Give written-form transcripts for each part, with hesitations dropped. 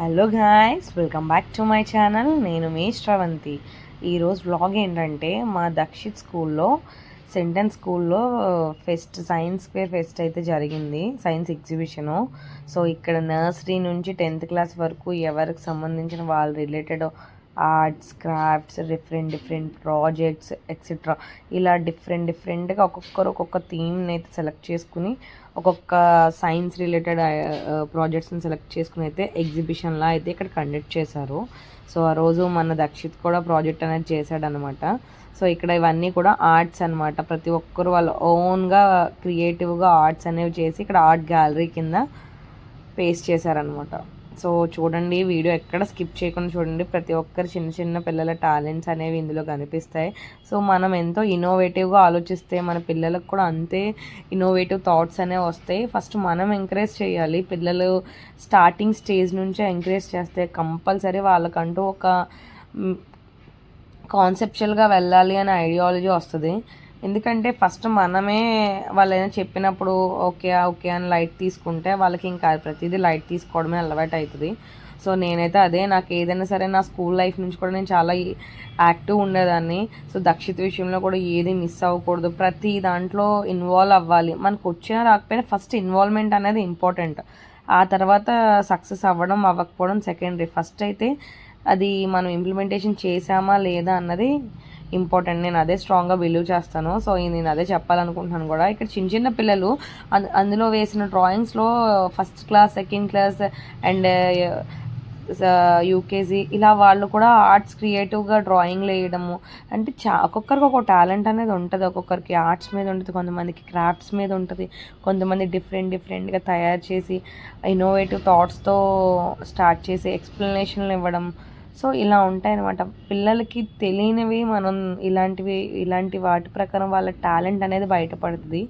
Hello guys, welcome back to my channel. నేను మీ శ్రవంతి. ఈరోజు vlog ఏంటంటే మా దక్షిత్ స్కూల్లో స్కూల్లో సైన్స్ ఫేర్ ఫెస్ట్ అయితే జరిగింది. Science exhibition. సో ఇక్కడ నర్సరీ నుంచి 10th క్లాస్ వరకు ఎవరికి సంబంధించిన వాళ్ళ related arts, crafts, different projects etcetera ఇలా డిఫరెంట్గా ఒక్కొక్కరు ఒక్కొక్క థీమ్ని అయితే సెలెక్ట్ చేసుకుని ఒక్కొక్క సైన్స్ రిలేటెడ్ ప్రాజెక్ట్స్ని సెలెక్ట్ చేసుకుని అయితే ఎగ్జిబిషన్లా అయితే ఇక్కడ కండక్ట్ చేశారు. సో ఆ రోజు మన దక్షిత్ కూడా ప్రాజెక్ట్ అనేది చేశాడనమాట. సో ఇక్కడ ఇవన్నీ కూడా ఆర్ట్స్ అనమాట. ప్రతి ఒక్కరు వాళ్ళ ఓన్గా క్రియేటివ్గా ఆర్ట్స్ అనేవి చేసి ఇక్కడ ఆర్ట్ గ్యాలరీ కింద పేస్ట్ చేశారనమాట. సో చూడండి, వీడియో ఎక్కడ స్కిప్ చేయకుండా చూడండి. ప్రతి ఒక్కరు చిన్న పిల్లల టాలెంట్స్ అనేవి ఇందులో కనిపిస్తాయి. సో మనం ఎంతో ఇన్నోవేటివ్గా ఆలోచిస్తే మన పిల్లలకు కూడా అంతే ఇన్నోవేటివ్ థాట్స్ అనేవి వస్తాయి. ఫస్ట్ మనం ఎంకరేజ్ చేయాలి. పిల్లలు స్టార్టింగ్ స్టేజ్ నుంచే ఎంకరేజ్ చేస్తే కంపల్సరీ వాళ్ళకంటూ ఒక కాన్సెప్చువల్గా వెళ్ళాలి అనే ఐడియాలజీ వస్తుంది. ఎందుకంటే ఫస్ట్ మనమే వాళ్ళు ఏదైనా చెప్పినప్పుడు ఓకే అని లైట్ తీసుకుంటే వాళ్ళకి ఇంకా ప్రతిదీ లైట్ తీసుకోవడమే అలవాటు అవుతుంది. సో నేనైతే అదే, నాకు ఏదైనా సరే నా స్కూల్ లైఫ్ నుంచి కూడా నేను చాలా యాక్టివ్ ఉండేదాన్ని. సో దక్షిత్ విషయంలో కూడా ఏది మిస్ అవ్వకూడదు, ప్రతి దాంట్లో ఇన్వాల్వ్ అవ్వాలి. మనకు వచ్చినా రాకపోయినా ఫస్ట్ ఇన్వాల్వ్మెంట్ అనేది ఇంపార్టెంట్. ఆ తర్వాత సక్సెస్ అవ్వకపోవడం సెకండరీ. ఫస్ట్ అయితే అది మనం ఇంప్లిమెంటేషన్ చేసామా లేదా అన్నది ఇంపార్టెంట్. నేను అదే స్ట్రాంగ్గా బిలీవ్ చేస్తాను. సో నేను అదే చెప్పాలనుకుంటున్నాను కూడా. ఇక్కడ చిన్న పిల్లలు అందులో వేసిన డ్రాయింగ్స్లో first class, second class and UKG ఇలా వాళ్ళు కూడా ఆర్ట్స్ క్రియేటివ్గా డ్రాయింగ్లు వేయడము అంటే ఒక్కొక్కరికి ఒక టాలెంట్ అనేది ఉంటుంది. ఒక్కొక్కరికి ఆర్ట్స్ మీద ఉంటుంది, కొంతమందికి క్రాఫ్ట్స్ మీద ఉంటుంది, కొంతమంది డిఫరెంట్గా తయారు చేసి ఇన్నోవేటివ్ థాట్స్తో స్టార్ట్ చేసి ఎక్స్ప్లెనేషన్లు ఇవ్వడం. సో ఇలా ఉంటాయన్నమాట. పిల్లలకి తెలియనివి మనం ఇలాంటి వాటి ప్రకారం వాళ్ళ టాలెంట్ అనేది బయటపడుతుంది.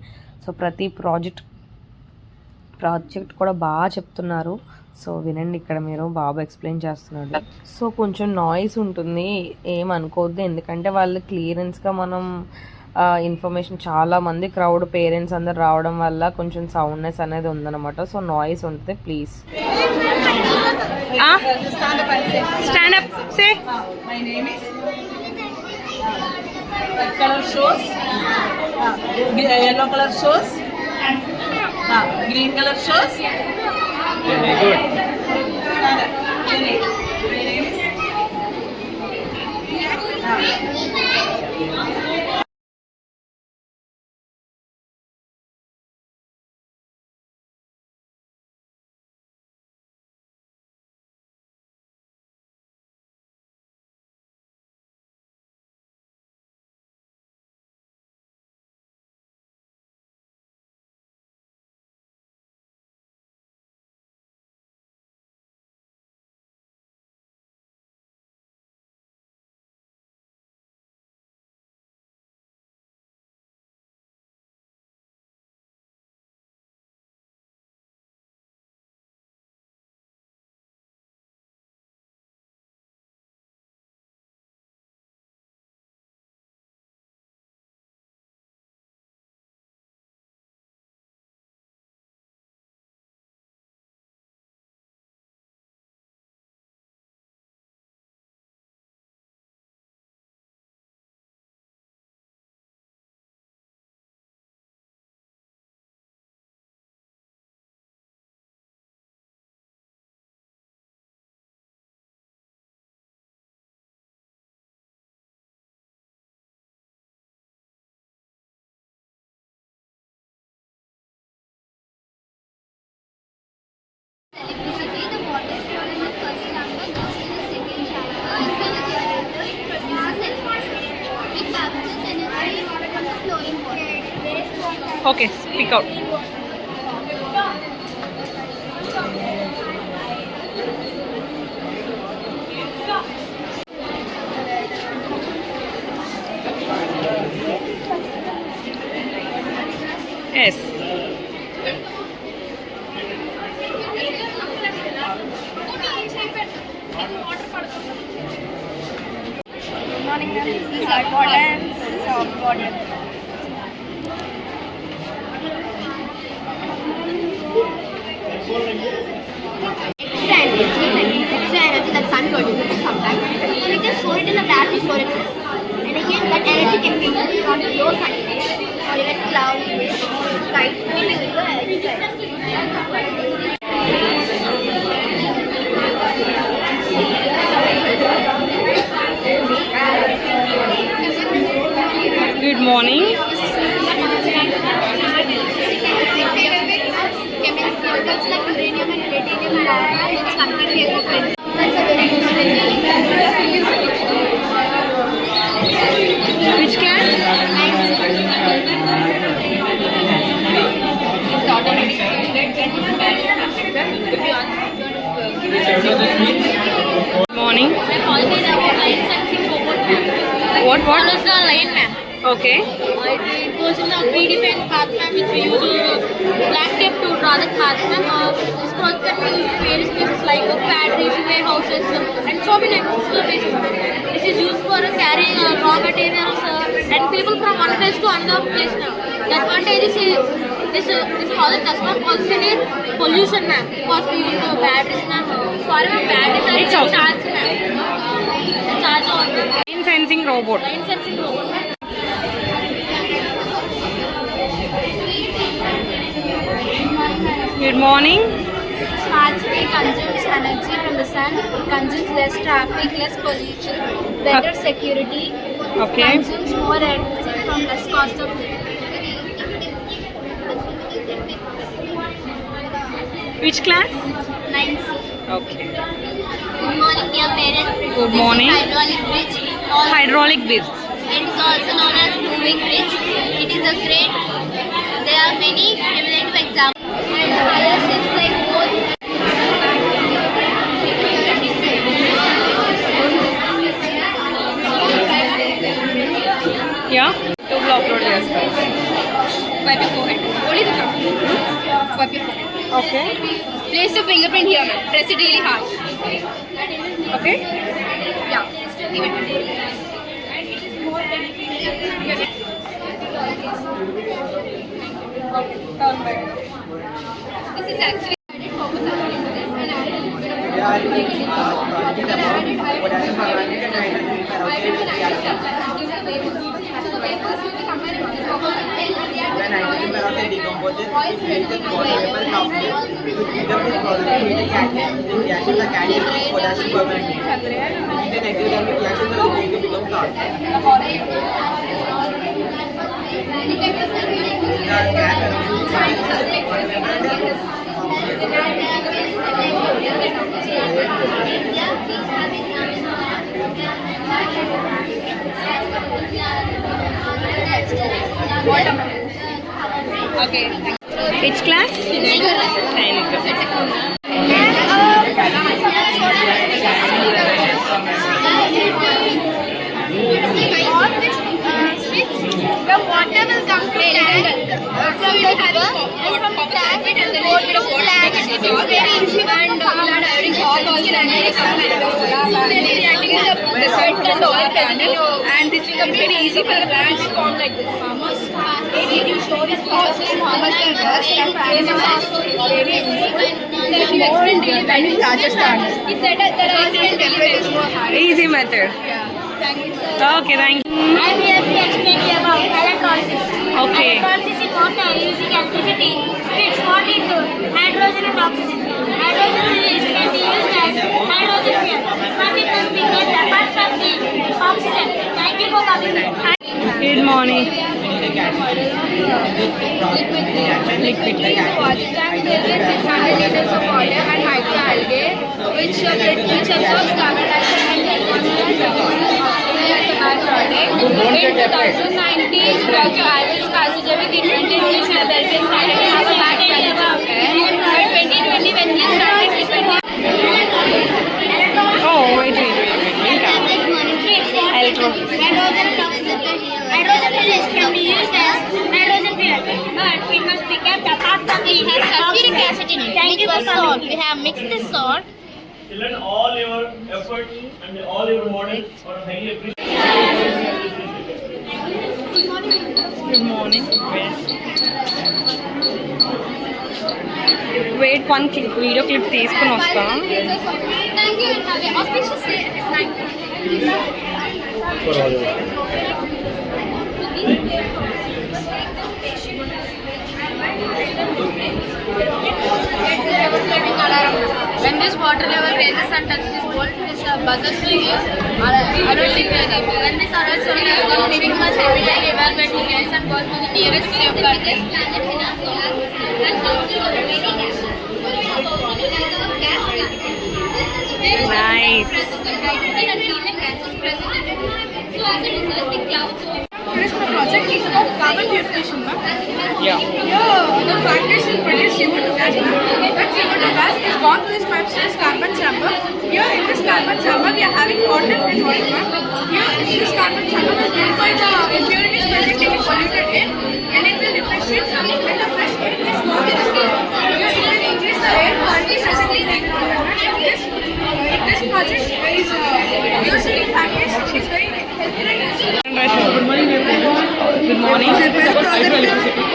సో ప్రతి ప్రాజెక్ట్ కూడా బాగా చెప్తున్నారు. సో వినండి, ఇక్కడ మీరు బాబు ఎక్స్ప్లెయిన్ చేస్తున్నాడు. సో కొంచెం నాయిస్ ఉంటుంది, ఏమనుకోవద్దు. ఎందుకంటే వాళ్ళు క్లియరెన్స్గా మనం ఇన్ఫర్మేషన్, చాలామంది క్రౌడ్ పేరెంట్స్ అందరు రావడం వల్ల కొంచెం సౌండ్నెస్ అనేది ఉందన్నమాట. సో నాయిస్ ఉంటుంది, please. Stand up, say. My name is color shows, yellow color shows, green color shows. Very good. Stand up. My name is electricity. The water is stored in the first chamber, goes to the second chamber. Inside the generator, it produces electricity. It captures energy from the flowing water. Okay, speak out. Yes. Good morning, ma'am. This is hot water and soft water. Stand. 1 produces sometimes. So we can store it in the battery storage system. And again, that energy can be used on low sunny days or even cloudy days or light windy the energy side. Good morning. Chemicals like uranium and platinum and iron is completely eco-friendly. That's a very useful thing. Which class? Good morning. What? One is the line map. Okay. It goes in a predefined path map which we use black tape to draw the path map. This project can be used in various places like factories, warehouses, and so many places. This is used for carrying raw materials and people from one place to another place now. The advantage is this project does not cause any pollution map because we use batteries map. Sorry ma'am, batteries are It's okay. charge map. Charge on Line sensing robot. line sensing robot. Good morning. Smart city consumes energy from the sun, consumes less traffic, less pollution, better security, Okay. consumes more electricity from less cost of living. Which class? 9C. Okay. Good morning, dear parents. Good morning. This is hydraulic bridge. Hydraulic bridge. It is also known as two-wing bridge. It is a great. There are many relative examples. And higher ships like boats. Yeah. YouTube లో upload చేస్తారు. Wipe your forehead. Only the top. Wipe your forehead. Okay. Place your fingerprint here, ma'am. Press it really hard. Okay. Yeah. Give it. Turn back. This is actually When nitrogen peroxide decomposes, it makes a small vapor capsule. Heat up this process, heat a reaction the catalyst with potassium permanently. Heat an exothermic reaction so the liquid becomes salt. okay. Which class? 10th. The water will come to tank from the river and from the tank it will go to plant. It's very easy and All also dynamic the sweat and the oil panel, and this will be very easy for the plants to form like this. Farmers, it will show this process, farmers can rest and farmers also is very useful. There is more in daily life in Rajasthan. He said that there are temperatures more high. Easy method. Yeah. Thank you, sir. Okay, thank you. I'm here to explain you about electrolysis. Okay. Electrolysis is water using electricity splits water into hydrogen and oxygen. Hydrogen release can be used as hydrogen fuel. Nothing must be kept apart from the oxygen. Thank you for coming. Good morning. Liquid water tank filled with 600 liters of water and microalgae, which absorbs carbon dioxide and reconstitutes oxygen as a byproduct. In 2019, Dr. Ivan's Pasajevic invented this method to have a back product. By 2020, when he started his Oh, wait. Hydrogen and oxygen. Hydrogen release can be used as hydrogen fuel, but it must be kept apart from the sulfuric acid in it. Thank you for salt. We have mixed the salt. Children, all your efforts and all your models are highly appreciated. Good morning. Wait one video clip తీసుకుని వస్తా. Thank you and have a auspicious day. Thank you. When this water level raises and touches this bolt, this buzzer will give alert signal. When this alert signal is gone, living must immediately evacuate the gas and go to the nearest safeguard. This planet in our solar system and houses of many gases. Gas plant. There is Nice. hydrogen and helium gases present in it. So as a result, the clouds of This project is about carbon purification. Yeah. Here, the factories will produce CO2 gas. That CO2 gas is gone to this pipe as carbon chamber. Here, in this carbon chamber, we are having water and water. Here, in this carbon chamber, will purify the impurities present in the polluted air, and it will refresh it. And the fresh air is gone to the air. Here, it will increase the air quality present in the environment. If this project is used in factories, it is very helpful and useful. Good morning. Hydroelectricity.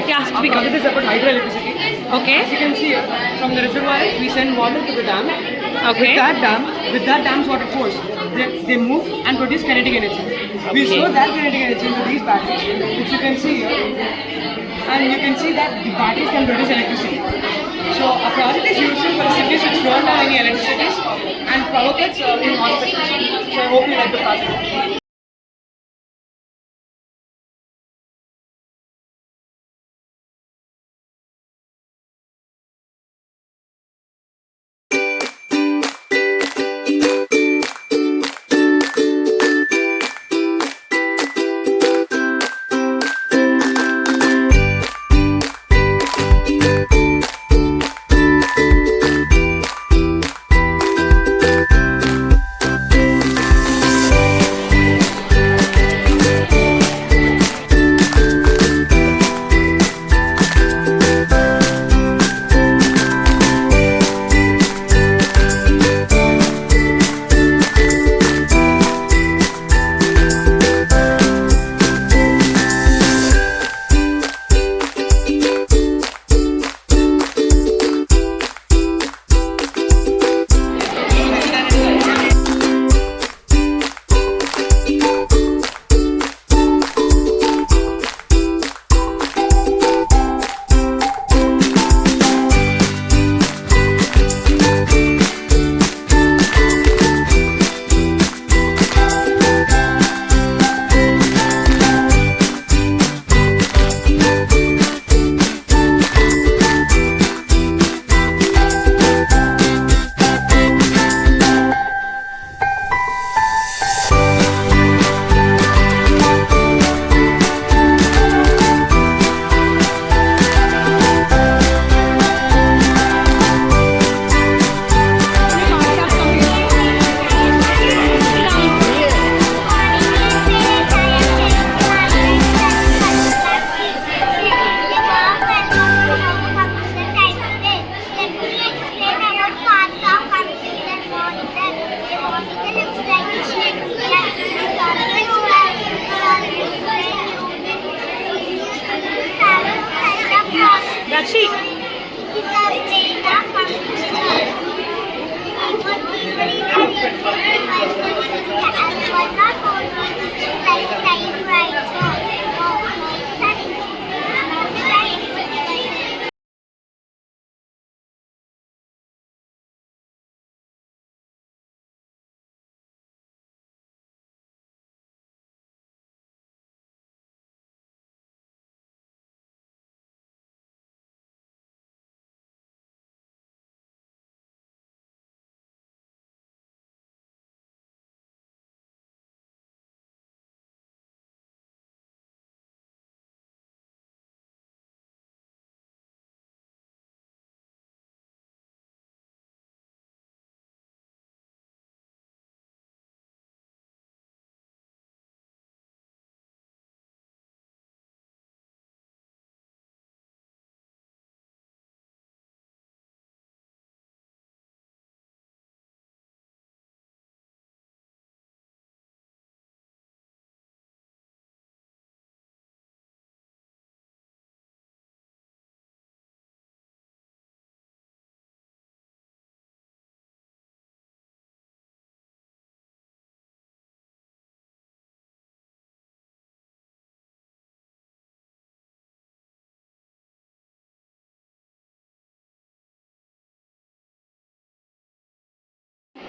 क्या speak up? It is about hydroelectricity. Okay. As you can see here, from the reservoir, we send water to the dam. Okay. With that dam's water force, they move and produce kinetic energy. We store that kinetic energy into these batteries, which you can see here. And you can see that the batteries can produce electricity. So a project is useful for cities which don't have any electricity and power cuts in hospitals. So I hope you like the project.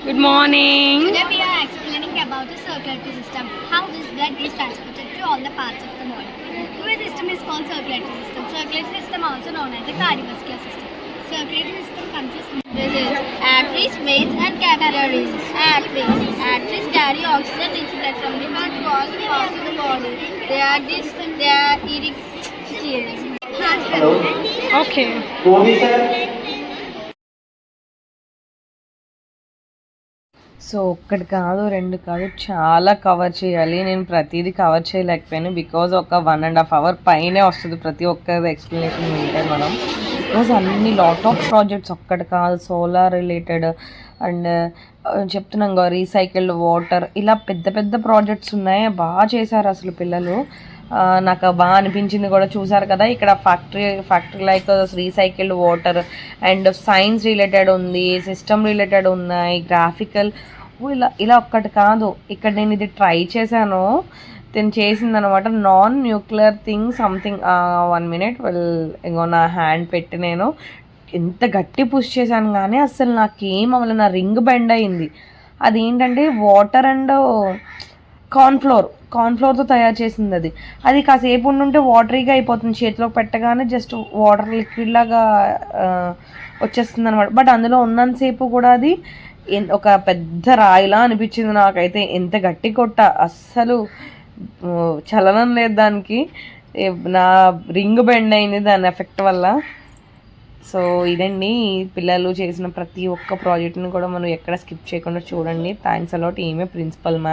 Good morning. Today we are explaining about the circulatory system, how this blood is transported to all the parts of the body. This system is called circulatory system. Circulatory system also known as the cardiovascular system. Circulatory system consists of arteries, veins and capillaries. Arteries carry oxygen-rich blood from the heart to all the parts of the body. They are irrigated. Okay. So ఒక్కటి కాదు, రెండు కాదు, చాలా cover చేయాలి. నేను ప్రతిదీ cover చేయలేకపోయాను because ఒక 1.5 hour పైనే వస్తుంది ప్రతి ఒక్కరి ఎక్స్ప్లెనేషన్ వింటే మనం. బికాజ్ అన్ని లాట్ ఆఫ్ ప్రాజెక్ట్స్ ఒక్కటి కాదు, సోలార్ రిలేటెడ్ అండ్ చెప్తున్నాం కదా రీసైకిల్డ్ వాటర్, ఇలా పెద్ద పెద్ద ప్రాజెక్ట్స్ ఉన్నాయి. బాగా చేశారు అసలు పిల్లలు. నాకు బాగా అనిపించింది కూడా. చూసారు కదా ఇక్కడ factory like recycled water and science related ఉంది, సిస్టమ్ రిలేటెడ్ ఉన్నాయి, గ్రాఫికల్, ఇలా ఒక్కటి కాదు. ఇక్కడ నేను ఇది ట్రై చేశాను, నేను చేసిందనమాట. Non nuclear thing something. 1 minute ఇంకో నా హ్యాండ్ పెట్టి నేను ఎంత గట్టి పుష్ చేశాను కానీ అసలు నాకేం అవ్వలేదు. నా రింగ్ బెండ్ అయింది. అదేంటంటే వాటర్ అండ్ కార్న్ఫ్లోర్తో తయారు చేసింది. అది కాసేపు ఉండుంటే వాటరీగా అయిపోతుంది. చేతిలోకి పెట్టగానే జస్ట్ వాటర్ లిక్విడ్ లాగా వచ్చేస్తుంది అనమాట. బట్ అందులో ఉన్నంతసేపు కూడా అది ఒక పెద్ద రాయిలా అనిపించింది నాకైతే. ఎంత గట్టి కొట్ట, అస్సలు చలనం లేదు దానికి. నా రింగ్ బెండ్ అయింది దాని ఎఫెక్ట్ వల్ల. సో ఇదండి, పిల్లలు చేసిన ప్రతి ఒక్క ప్రాజెక్ట్ని కూడా మనం ఎక్కడ స్కిప్ చేయకుండా చూడండి. Thanks a lot. ఈమె ప్రిన్సిపల్ మ్యామ్.